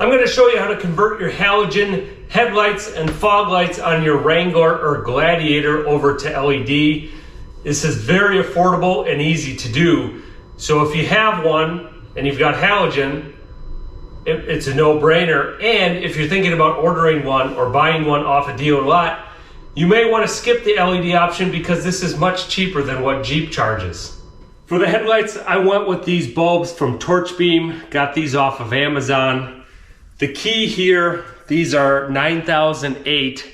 I'm going to show you how to convert your halogen headlights and fog lights on your Wrangler or Gladiator over to LED. This is very affordable and easy to do. So if you have one and you've got halogen, it's a no-brainer. And if you're thinking about ordering one or buying one off a dealer lot, you may want to skip the LED option because this is much cheaper than what Jeep charges. For the headlights, I went with these bulbs from Torchbeam, got these off of Amazon. The key here, these are 9008.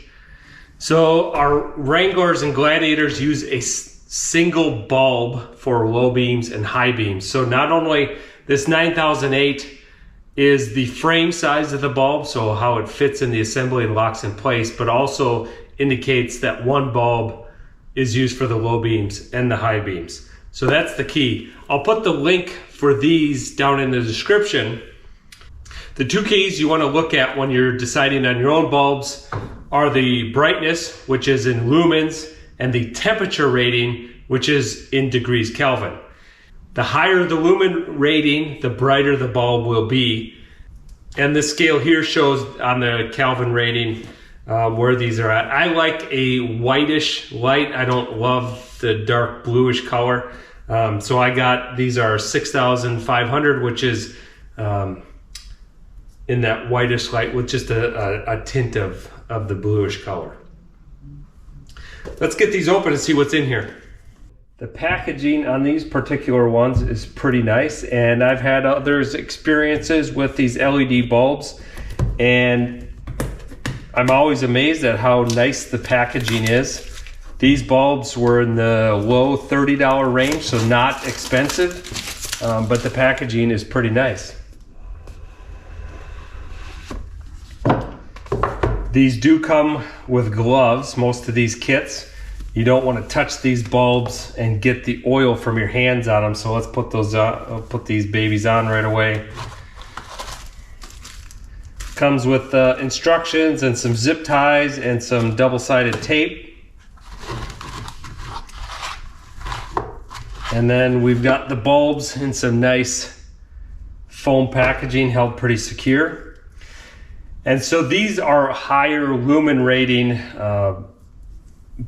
So our Wranglers and Gladiators use a single bulb for low beams and high beams. So not only this 9008 is the frame size of the bulb, so how it fits in the assembly and locks in place, but also indicates that one bulb is used for the low beams and the high beams. So that's the key. I'll put the link for these down in the description. The two keys you want to look at when you're deciding on your own bulbs are the brightness, which is in lumens, and the temperature rating, which is in degrees Kelvin. The higher the lumen rating, the brighter the bulb will be. And the scale here shows on the Kelvin rating where these are at. I like a whitish light. I don't love the dark bluish color. So I got, these are 6500, which is in that whitish light with just a tint of the bluish color. Let's get these open and see what's in here. The packaging on these particular ones is pretty nice, and I've had others experiences with these LED bulbs, and I'm always amazed at how nice the packaging is. These bulbs were in the low $30 range, so not expensive, but the packaging is pretty nice. These do come with gloves, most of these kits. You don't want to touch these bulbs and get the oil from your hands on them, so let's put those I'll put these babies on right away. Comes with instructions and some zip ties and some double-sided tape. And then we've got the bulbs in some nice foam packaging, held pretty secure. And so these are higher lumen rating,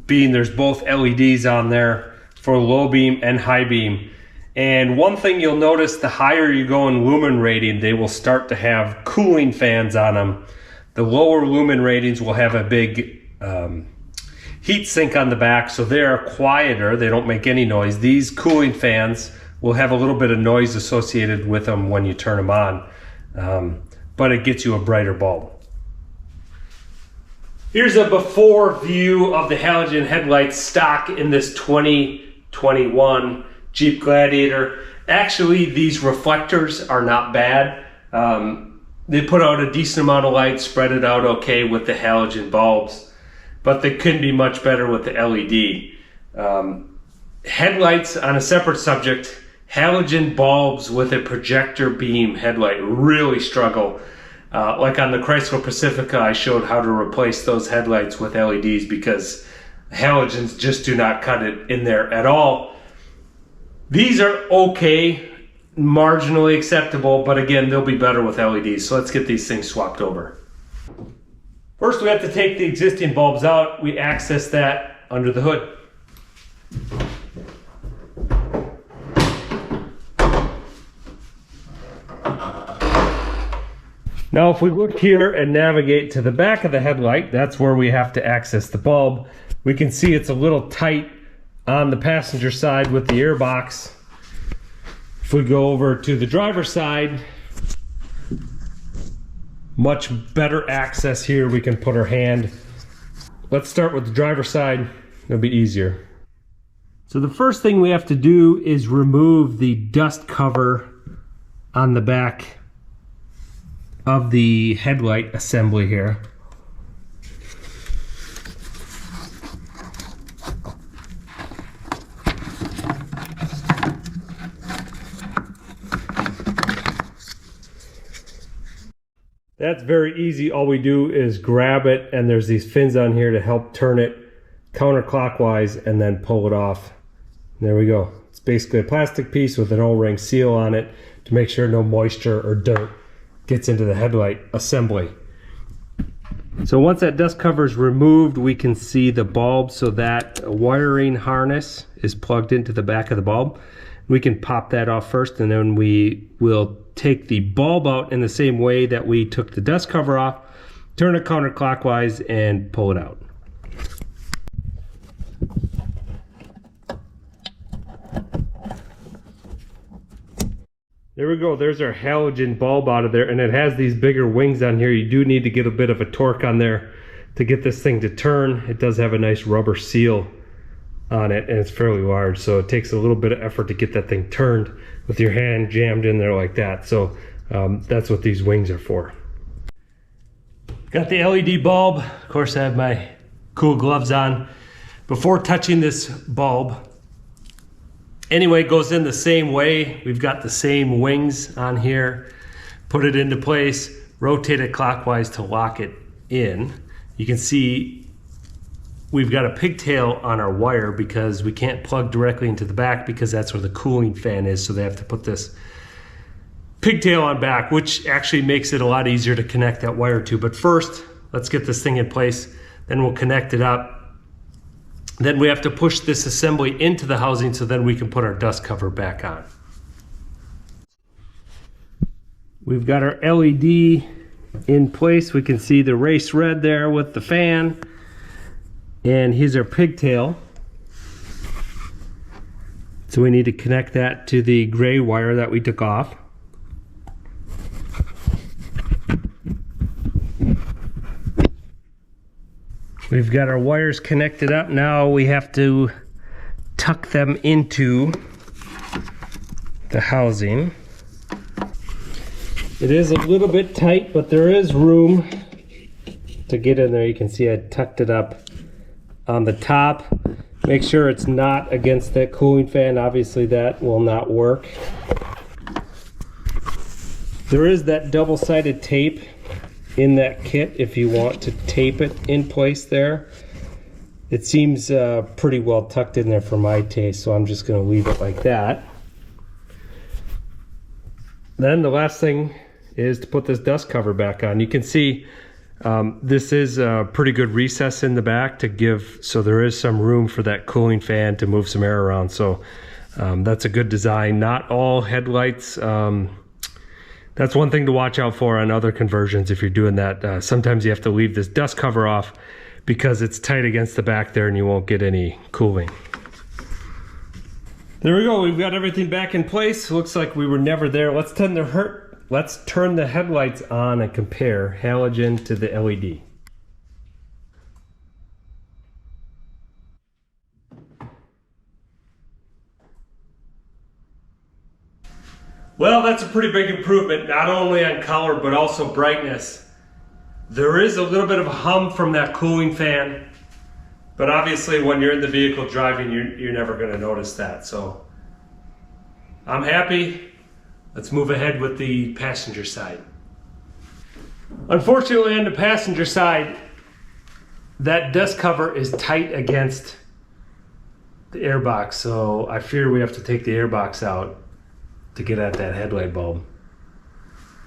being there's both LEDs on there for low beam and high beam. And one thing you'll notice, the higher you go in lumen rating, they will start to have cooling fans on them. The lower lumen ratings will have a big heat sink on the back, so they are quieter, they don't make any noise. These cooling fans will have a little bit of noise associated with them when you turn them on. But it gets you a brighter bulb. Here's a before view of the halogen headlights stock in this 2021 Jeep Gladiator. Actually, these reflectors are not bad. They put out a decent amount of light, spread it out okay with the halogen bulbs, but they couldn't be much better with the LED. Headlights, on a separate subject, halogen bulbs with a projector beam headlight really struggle. Like on the Chrysler Pacifica, I showed how to replace those headlights with LEDs because halogens just do not cut it in there at all. These are okay, marginally acceptable, but again, they'll be better with LEDs. So let's get these things swapped over. First, we have to take the existing bulbs out. We access that under the hood. Now if we look here and navigate to the back of the headlight, that's where we have to access the bulb. We can see it's a little tight on the passenger side with the air box. If we go over to the driver's side, much better access here. We can put our hand. Let's start with the driver's side. It'll be easier. So the first thing we have to do is remove the dust cover on the back of the headlight assembly here. That's very easy. All we do is grab it, and there's these fins on here to help turn it counterclockwise and then pull it off. And there we go. It's basically a plastic piece with an O-ring seal on it to make sure no moisture or dirt gets into the headlight assembly. So once that dust cover is removed, we can see the bulb. So that wiring harness is plugged into the back of the bulb. We can pop that off first, and then we will take the bulb out in the same way that we took the dust cover off, turn it counterclockwise, and pull it out. There we go, there's our halogen bulb out of there, and it has these bigger wings on here. You do need to get a bit of a torque on there to get this thing to turn. It does have a nice rubber seal on it, and it's fairly large, so it takes a little bit of effort to get that thing turned with your hand jammed in there like that. So that's what these wings are for. Got the LED bulb. Of course, I have my cool gloves on. Before touching this bulb, anyway, it goes in the same way. We've got the same wings on here. Put it into place, rotate it clockwise to lock it in. You can see we've got a pigtail on our wire because we can't plug directly into the back because that's where the cooling fan is. So they have to put this pigtail on back, which actually makes it a lot easier to connect that wire to. But first, let's get this thing in place. Then we'll connect it up. Then we have to push this assembly into the housing so then we can put our dust cover back on. We've got our LED in place. We can see the race red there with the fan. And here's our pigtail. So we need to connect that to the gray wire that we took off. We've got our wires connected up. Now we have to tuck them into the housing. It is a little bit tight, but there is room to get in there. You can see I tucked it up on the top. Make sure it's not against that cooling fan. Obviously that will not work. There is that double-sided tape in that kit if you want to tape it in place there. It seems pretty well tucked in there for my taste, so I'm just going to leave it like that. Then the last thing is to put this dust cover back on. You can see this is a pretty good recess in the back to give, so there is some room for that cooling fan to move some air around. So that's a good design. Not all headlights, that's one thing to watch out for on other conversions if you're doing that. Sometimes you have to leave this dust cover off because it's tight against the back there and you won't get any cooling. There we go, we've got everything back in place. Looks like we were never there. Let's turn the headlights on and compare halogen to the LED. Well, that's a pretty big improvement, not only on color, but also brightness. There is a little bit of a hum from that cooling fan, but obviously when you're in the vehicle driving, you're never going to notice that. So I'm happy. Let's move ahead with the passenger side. Unfortunately, on the passenger side, that dust cover is tight against the airbox, so I fear we have to take the airbox out to get at that headlight bulb.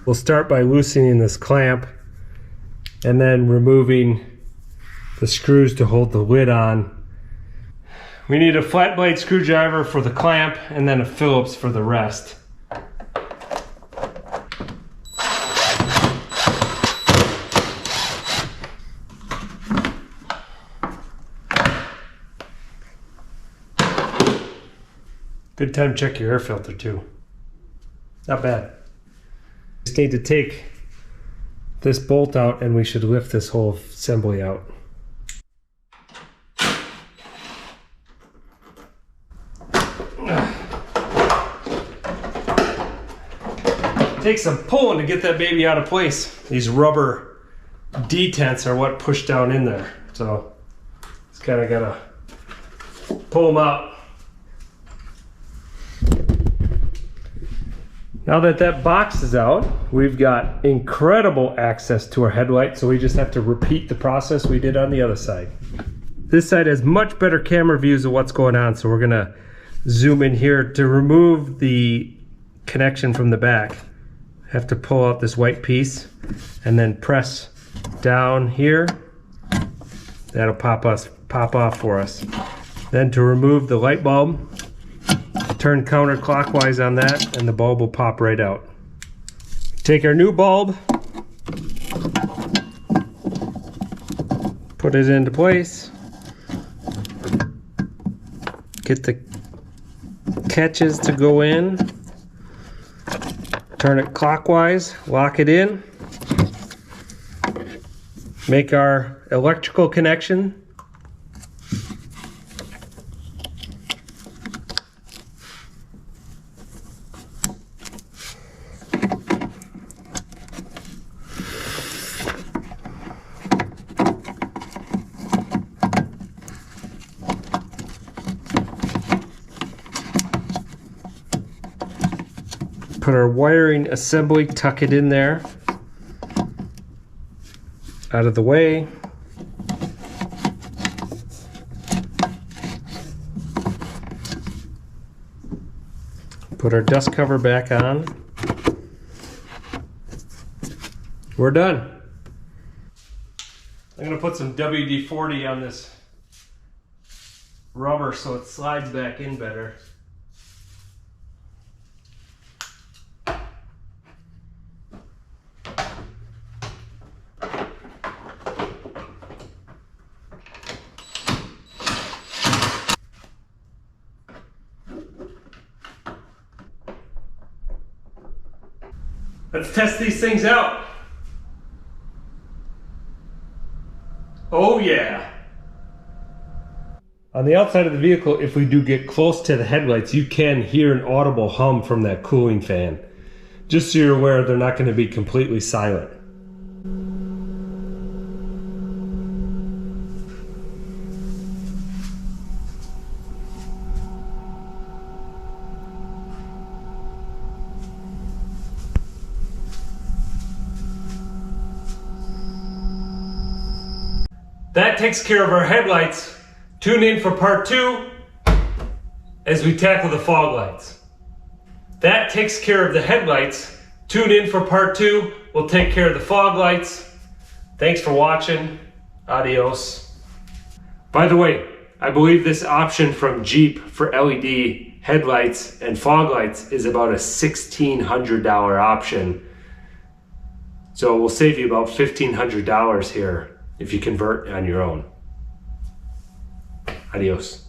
We'll start by loosening this clamp and then removing the screws to hold the lid on. We need a flat blade screwdriver for the clamp and then a Phillips for the rest. Good time to check your air filter too. Not bad. Just need to take this bolt out and we should lift this whole assembly out. Takes some pulling to get that baby out of place. These rubber detents are what push down in there. So just kind of gotta pull them out. Now that that box is out, we've got incredible access to our headlight, so we just have to repeat the process we did on the other side. This side has much better camera views of what's going on, so we're gonna zoom in here to remove the connection from the back. Have to pull out this white piece and then press down here. That'll pop off for us. Then to remove the light bulb, turn counterclockwise on that and the bulb will pop right out. Take our new bulb, put it into place, get the catches to go in, turn it clockwise, lock it in, make our electrical connection. Put our wiring assembly, tuck it in there, out of the way. Put our dust cover back on. We're done. I'm gonna put some WD-40 on this rubber so it slides back in better. Let's test these things out. Oh yeah. On the outside of the vehicle, if we do get close to the headlights, you can hear an audible hum from that cooling fan. Just so you're aware, they're not going to be completely silent. That takes care of our headlights. Tune in for part 2 as we tackle the fog lights. That takes care of the headlights. Tune in for part 2. We'll take care of the fog lights. Thanks for watching. Adios. By the way, I believe this option from Jeep for LED headlights and fog lights is about a $1,600 option. So we'll save you about $1,500 here if you convert on your own. Adios.